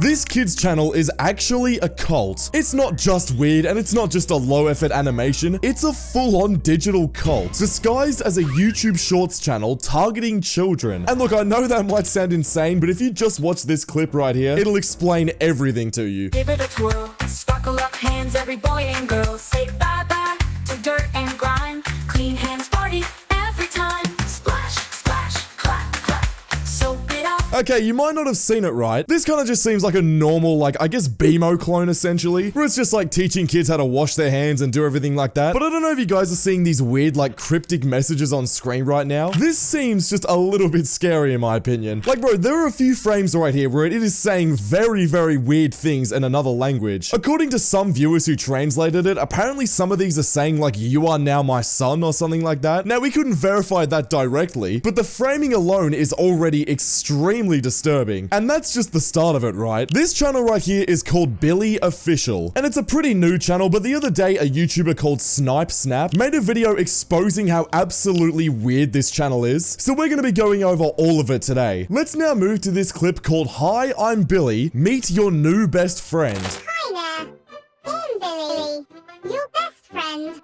This kids channel is actually a cult. It's not just weird and it's not just a low effort animation, it's a full-on digital cult, disguised as a YouTube Shorts channel targeting children. And look, I know that might sound insane, but if you just watch this clip right here, it'll explain everything to you. Give it a twirl, sparkle up hands, every boy and girl. Say bye-bye to dirt and grime. Clean hands party every time. Splash, splash, clap, clap. Soap it up. Okay, you might not have seen it right. This kind of just seems like a normal, I guess BMO clone essentially, where it's just like teaching kids how to wash their hands and do everything like that. But I don't know if you guys are seeing these weird, cryptic messages on screen right now. This seems just a little bit scary in my opinion. Bro, there are a few frames right here where it is saying very, very weird things in another language. According to some viewers who translated it, apparently some of these are saying you are now my son or something like that. Now, we couldn't verify that directly, but the framing alone is already extremely disturbing. And that's just the start of it, right? This channel right here is called Billy Official, and it's a pretty new channel, but the other day a YouTuber called Snipe Snap made a video exposing how absolutely weird this channel is. So we're gonna be going over all of it today. Let's now move to this clip called Hi, I'm Billy, Meet Your New Best Friend. Hi there, I'm Billy, your best friend.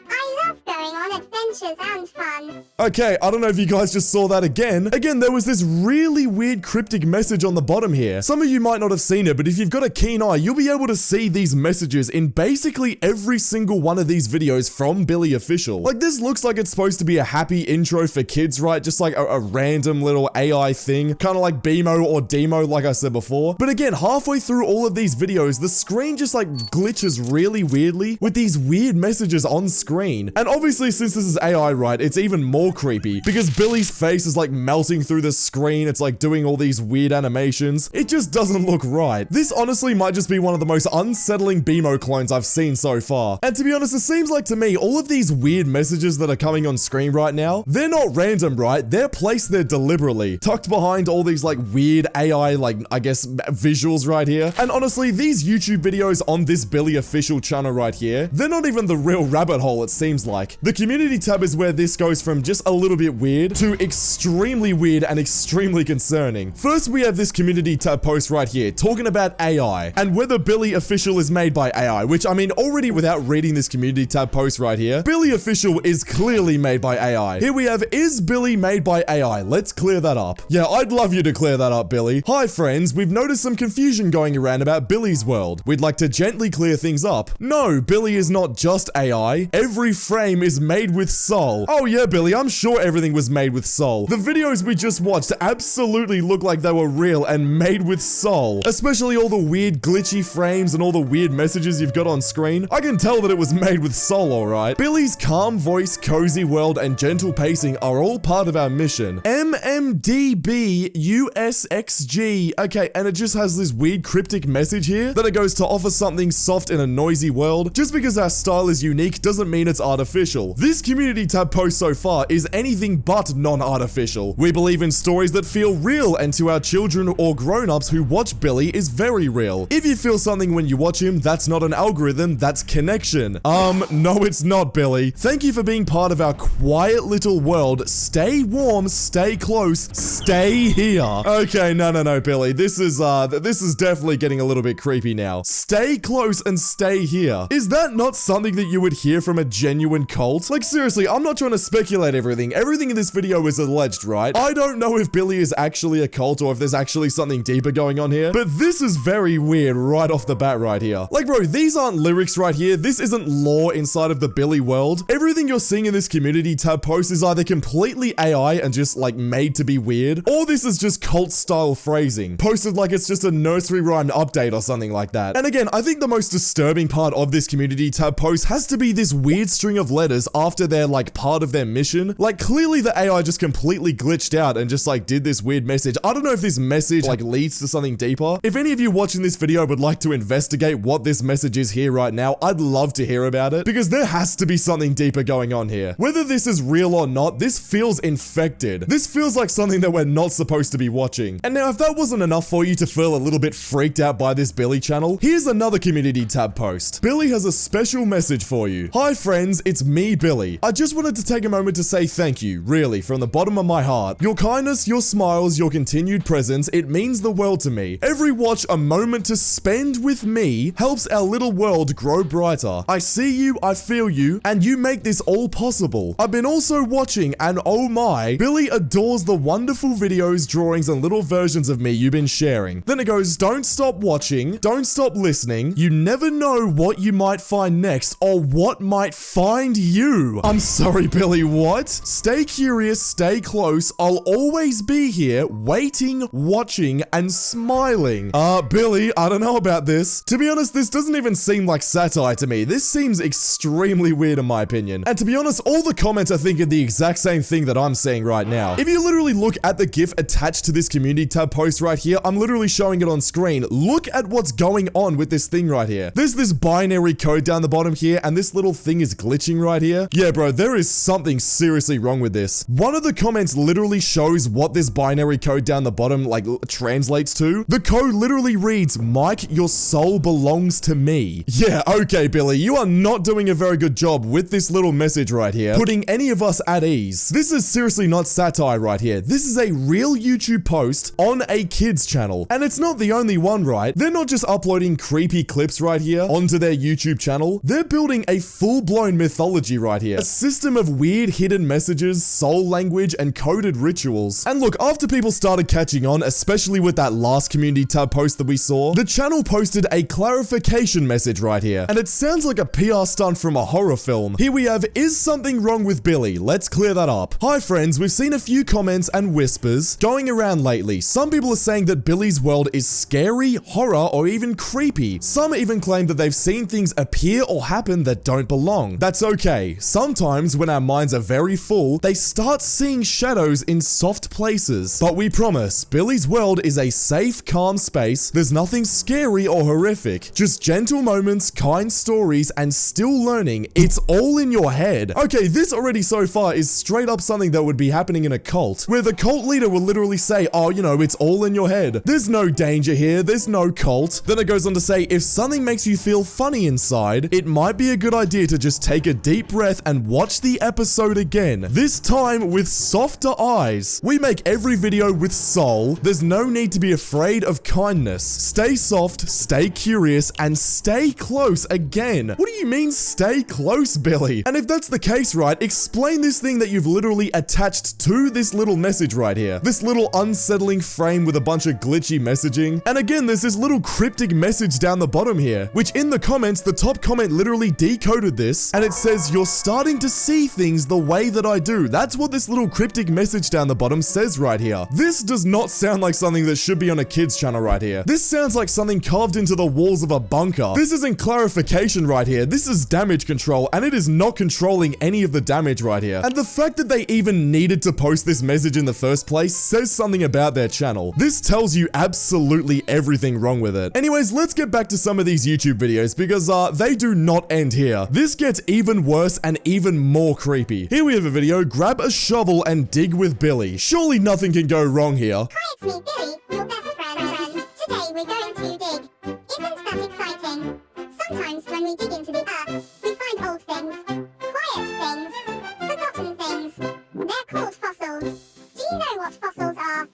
I love going on adventures and fun. Okay, I don't know if you guys just saw that again. Again, there was this really weird cryptic message on the bottom here. Some of you might not have seen it, but if you've got a keen eye, you'll be able to see these messages in basically every single one of these videos from Billy Official. This looks like it's supposed to be a happy intro for kids, right? Just like a random little AI thing, kind of like BMO or Demo, like I said before. But again, halfway through all of these videos, the screen just glitches really weirdly with these weird messages on screen. And obviously, since this is AI, right, it's even more creepy because Billy's face is melting through the screen. It's doing all these weird animations. It just doesn't look right. This honestly might just be one of the most unsettling BMO clones I've seen so far. And to be honest, it seems like to me, all of these weird messages that are coming on screen right now, they're not random, right? They're placed there deliberately, tucked behind all these weird AI, I guess, visuals right here. And honestly, these YouTube videos on this Billy Official channel right here, they're not even the real rabbit hole, it seems like. The community tab is where this goes from just a little bit weird to extremely weird and extremely concerning. First, we have this community tab post right here talking about AI and whether Billy Official is made by AI, which I mean, already without reading this community tab post right here, Billy Official is clearly made by AI. Here we have, is Billy made by AI? Let's clear that up. Yeah, I'd love you to clear that up, Billy. Hi friends, we've noticed some confusion going around about Billy's world. We'd like to gently clear things up. No, Billy is not just AI. Every frame is made with soul. Oh yeah, Billy, I'm sure everything was made with soul. The videos we just watched absolutely look like they were real and made with soul. Especially all the weird glitchy frames and all the weird messages you've got on screen. I can tell that it was made with soul, alright. Billy's calm voice, cozy world, and gentle pacing are all part of our mission. MMDB USXG. Okay, and it just has this weird cryptic message here that it goes to offer something soft in a noisy world. Just because our style is unique doesn't mean it's artificial. This community tab post so far is anything but non-artificial. We believe in stories that feel real, and to our children or grown-ups who watch Billy is very real. If you feel something when you watch him, that's not an algorithm, that's connection. No it's not, Billy. Thank you for being part of our quiet little world. Stay warm, stay close, stay here. Okay, no, Billy. This is definitely getting a little bit creepy now. Stay close and stay here. Is that not something that you would hear from a genuine cult? Seriously, I'm not trying to speculate everything. Everything in this video is alleged, right? I don't know if Billy is actually a cult or if there's actually something deeper going on here, but this is very weird right off the bat right here. Bro, these aren't lyrics right here. This isn't lore inside of the Billy world. Everything you're seeing in this community tab post is either completely AI and just made to be weird, or this is just cult style phrasing, posted like it's just a nursery rhyme update or something like that. And again, I think the most disturbing part of this community tab post has to be this weird string of letters after they're part of their mission. Clearly the AI just completely glitched out and just did this weird message. I don't know if this message leads to something deeper. If any of you watching this video would like to investigate what this message is here right now, I'd love to hear about it, because there has to be something deeper going on here. Whether this is real or not, this feels infected. This feels like something that we're not supposed to be watching. And now, if that wasn't enough for you to feel a little bit freaked out by this Billy channel, here's another community tab post. Billy has a special message for you. Hi friends, it's me, Billy. I just wanted to take a moment to say say thank you, really, from the bottom of my heart. Your kindness, your smiles, your continued presence, it means the world to me. Every watch a moment to spend with me helps our little world grow brighter. I see you, I feel you, and you make this all possible. I've been also watching, and oh my, Billy adores the wonderful videos, drawings, and little versions of me you've been sharing. Then it goes, don't stop watching, don't stop listening. You never know what you might find next or what might find you. I'm sorry, Billy, what? Stay curious, stay close. I'll always be here, waiting, watching, and smiling. Billy, I don't know about this. To be honest, this doesn't even seem like satire to me. This seems extremely weird in my opinion. And to be honest, all the comments are thinking the exact same thing that I'm saying right now. If you literally look at the GIF attached to this community tab post right here, I'm literally showing it on screen. Look at what's going on with this thing right here. There's this binary code down the bottom here, and this little thing is glitching right here. Yeah, bro, there is something seriously wrong with this. One of the comments literally shows what this binary code down the bottom, like, translates to. The code literally reads, Mike, your soul belongs to me. Yeah, okay, Billy, you are not doing a very good job with this little message right here, putting any of us at ease. This is seriously not satire right here. This is a real YouTube post on a kid's channel. And it's not the only one, right? They're not just uploading creepy clips right here onto their YouTube channel. They're building a full-blown mythology right here. A system of weird hidden messages, soul language, and coded rituals. And look, after people started catching on, especially with that last community tab post that we saw, the channel posted a clarification message right here. And it sounds like a PR stunt from a horror film. Here we have, is something wrong with Billy? Let's clear that up. Hi friends, we've seen a few comments and whispers going around lately. Some people are saying that Billy's world is scary, horror, or even creepy. Some even claim that they've seen things appear or happen that don't belong. That's okay. Sometimes when our minds are very full, they start seeing shadows in soft places. But we promise, Billy's world is a safe, calm space. There's nothing scary or horrific. Just gentle moments, kind stories, and still learning. It's all in your head. Okay, this already so far is straight up something that would be happening in a cult, where the cult leader will literally say, oh, you know, it's all in your head. There's no danger here. There's no cult. Then it goes on to say, if something makes you feel funny inside, it might be a good idea to just take a deep breath and watch the episode again. This time with softer eyes. We make every video with soul. There's no need to be afraid of kindness. Stay soft, stay curious, and stay close again. What do you mean stay close, Billy? And if that's the case, right, explain this thing that you've literally attached to this little message right here. This little unsettling frame with a bunch of glitchy messaging. And again, there's this little cryptic message down the bottom here, which in the comments, the top comment literally decoded this, and it says, you're starting to see things the way that I do. That's what this little cryptic message down the bottom says right here. This does not sound like something that should be on a kid's channel right here. This sounds like something carved into the walls of a bunker. This isn't clarification right here. This is damage control, and it is not controlling any of the damage right here. And the fact that they even needed to post this message in the first place says something about their channel. This tells you absolutely everything wrong with it. Anyways, let's get back to some of these YouTube videos because they do not end here. This gets even worse and even more creepy. Here we have a video, grab a shovel and dig with Billy. Surely nothing can go wrong here. Hi, it's me, Billy, your best friend. Today we're going to dig. Isn't that exciting? Sometimes when we dig into the earth, we find old things, quiet things, forgotten things. They're called fossils. Do you know what fossils are?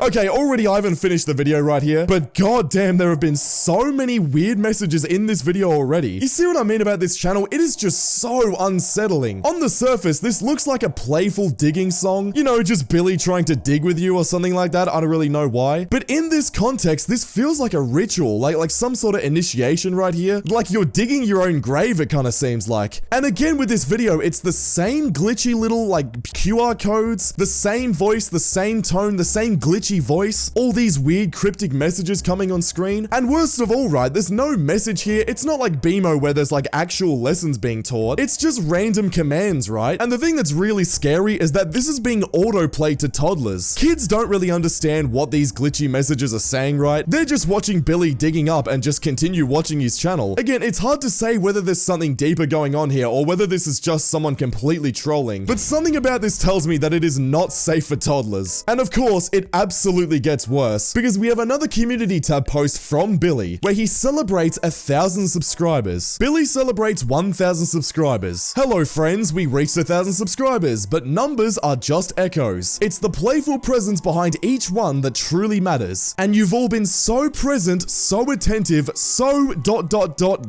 Okay, already I haven't finished the video right here, but goddamn, there have been so many weird messages in this video already. You see what I mean about this channel? It is just so unsettling. On the surface, this looks like a playful digging song. You know, just Billy trying to dig with you or something like that. I don't really know why. But in this context, this feels like a ritual, like some sort of initiation right here. Like you're digging your own grave, it kind of seems like. And again with this video, it's the same glitchy little like QR codes, the same voice, the same tone, the same glitchy voice, all these weird cryptic messages coming on screen. And worst of all, right, there's no message here. It's not like BMO where there's like actual lessons being taught. It's just random commands, right? And the thing that's really scary is that this is being autoplayed to toddlers. Kids don't really understand what these glitchy messages are saying, right? They're just watching Billy digging up and just continue watching his channel. Again, it's hard to say whether there's something deeper going on here or whether this is just someone completely trolling. But something about this tells me that it is not safe for toddlers. And of course, it absolutely absolutely gets worse because we have another community tab post from Billy where he celebrates 1,000 subscribers. Billy celebrates 1,000 subscribers. Hello friends, we reached 1,000 subscribers, but numbers are just echoes. It's the playful presence behind each one that truly matters. And you've all been so present, so attentive, so ...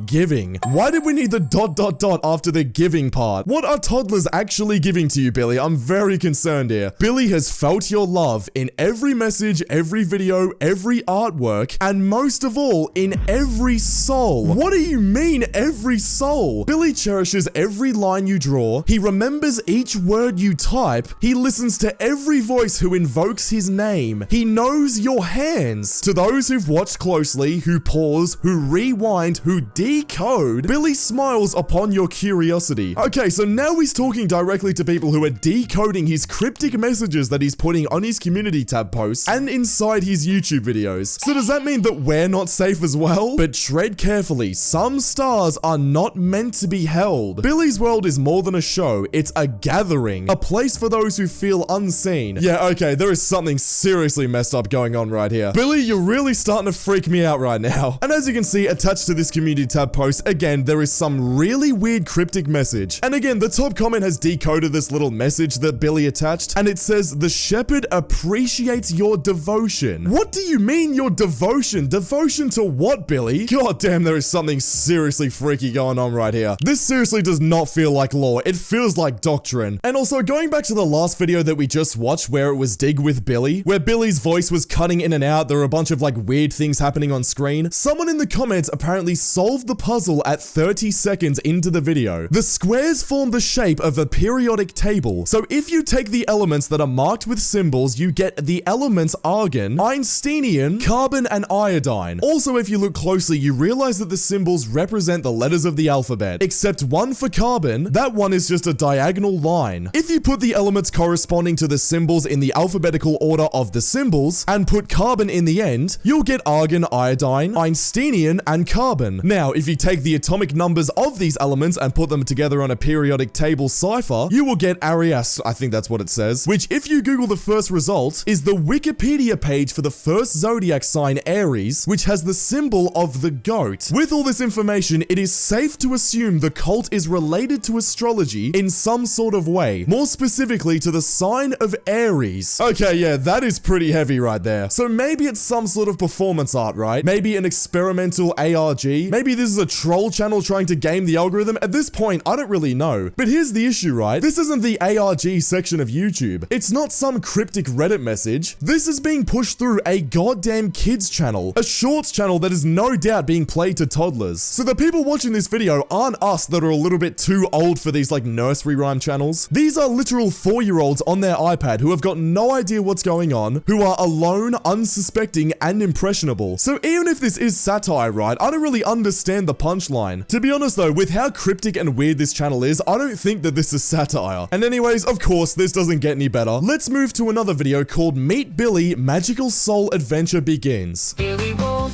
giving. Why did we need the ... after the giving part? What are toddlers actually giving to you, Billy? I'm very concerned here. Billy has felt your love in every message, every video, every artwork, and most of all, in every soul. What do you mean, every soul? Billy cherishes every line you draw. He remembers each word you type. He listens to every voice who invokes his name. He knows your hands. To those who've watched closely, who pause, who rewind, who decode, Billy smiles upon your curiosity. Okay, so now he's talking directly to people who are decoding his cryptic messages that he's putting on his community tab posts and inside his YouTube videos. So does that mean that we're not safe as well? But tread carefully. Some stars are not meant to be held. Billy's world is more than a show. It's a gathering. A place for those who feel unseen. Yeah, okay, there is something seriously messed up going on right here. Billy, you're really starting to freak me out right now. And as you can see, attached to this community tab post, again, there is some really weird cryptic message. And again, the top comment has decoded this little message that Billy attached, and it says, "The shepherd appreciates your devotion." What do you mean your devotion? Devotion to what, Billy? God damn, there is something seriously freaky going on right here. This seriously does not feel like lore. It feels like doctrine. And also, going back to the last video that we just watched where it was Dig with Billy, where Billy's voice was cutting in and out, there were a bunch of like weird things happening on screen. Someone in the comments apparently solved the puzzle at 30 seconds into the video. The squares form the shape of a periodic table. So if you take the elements that are marked with symbols, you get the elements argon, Einsteinium, carbon, and iodine. Also, if you look closely, you realize that the symbols represent the letters of the alphabet, except one for carbon. That one is just a diagonal line. If you put the elements corresponding to the symbols in the alphabetical order of the symbols and put carbon in the end, you'll get argon, iodine, Einsteinium, and carbon. Now, if you take the atomic numbers of these elements and put them together on a periodic table cipher, you will get Arias, I think that's what it says, which if you Google the first result, is the Wikipedia page for the first zodiac sign Aries, which has the symbol of the goat. With all this information, it is safe to assume the cult is related to astrology in some sort of way, more specifically to the sign of Aries. Okay, yeah, that is pretty heavy right there. So maybe it's some sort of performance art, right? Maybe an experimental ARG? Maybe this is a troll channel trying to game the algorithm? At this point, I don't really know. But here's the issue, right? This isn't the ARG section of YouTube. It's not some cryptic Reddit message. This is being pushed through a goddamn kids channel, a shorts channel that is no doubt being played to toddlers. So the people watching this video aren't us that are a little bit too old for these like nursery rhyme channels. These are literal 4-year-olds on their iPad who have got no idea what's going on, who are alone, unsuspecting, and impressionable. So even if this is satire, right, I don't really understand the punchline. To be honest though, with how cryptic and weird this channel is, I don't think that this is satire. And anyways, of course, this doesn't get any better. Let's move to another video called Meet Billy, Magical Soul Adventure Begins. Billy rolls,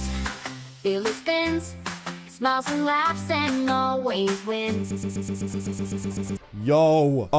Billy spins, smiles and laughs and always wins. Yo,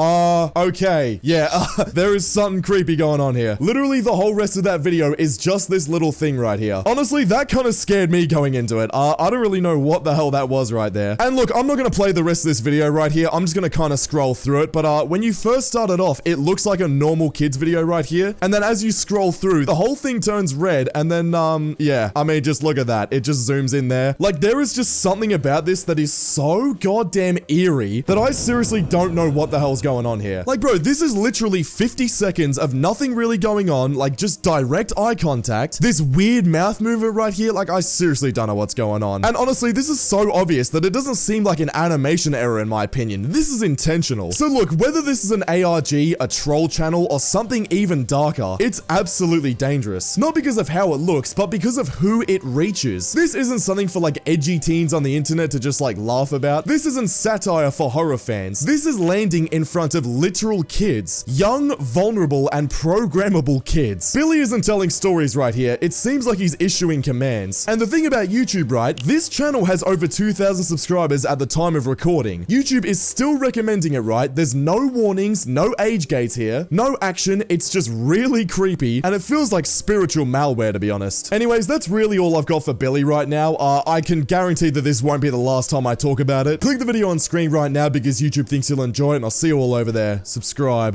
okay, yeah, there is something creepy going on here. Literally, the whole rest of that video is just this little thing right here. Honestly, that kind of scared me going into it. I don't really know what the hell that was right there. And look, I'm not gonna play the rest of this video right here. I'm just gonna kind of scroll through it. But when you first started off, it looks like a normal kids video right here. And then as you scroll through, the whole thing turns red. And then, yeah, I mean, just look at that. It just zooms in there. Like, there is just something about this that is so goddamn eerie that I seriously don't know what the hell's going on here. Like, bro, this is literally 50 seconds of nothing really going on, like just direct eye contact, this weird mouth mover right here. Like, I seriously don't know what's going on. And honestly, this is so obvious that it doesn't seem like an animation error in my opinion. This is intentional. So look, whether this is an ARG, a troll channel, or something even darker, it's absolutely dangerous. Not because of how it looks, but because of who it reaches. This isn't something for like edgy teens on the internet to just like laugh about. This isn't satire for horror fans. This is is landing in front of literal kids. Young, vulnerable, and programmable kids. Billy isn't telling stories right here. It seems like he's issuing commands. And the thing about YouTube, right? This channel has over 2,000 subscribers at the time of recording. YouTube is still recommending it, right? There's no warnings, no age gates here, no action. It's just really creepy, and it feels like spiritual malware, to be honest. Anyways, that's really all I've got for Billy right now. I can guarantee that this won't be the last time I talk about it. Click the video on screen right now because YouTube thinks you'll enjoy it, and I'll see you all over there. Subscribe.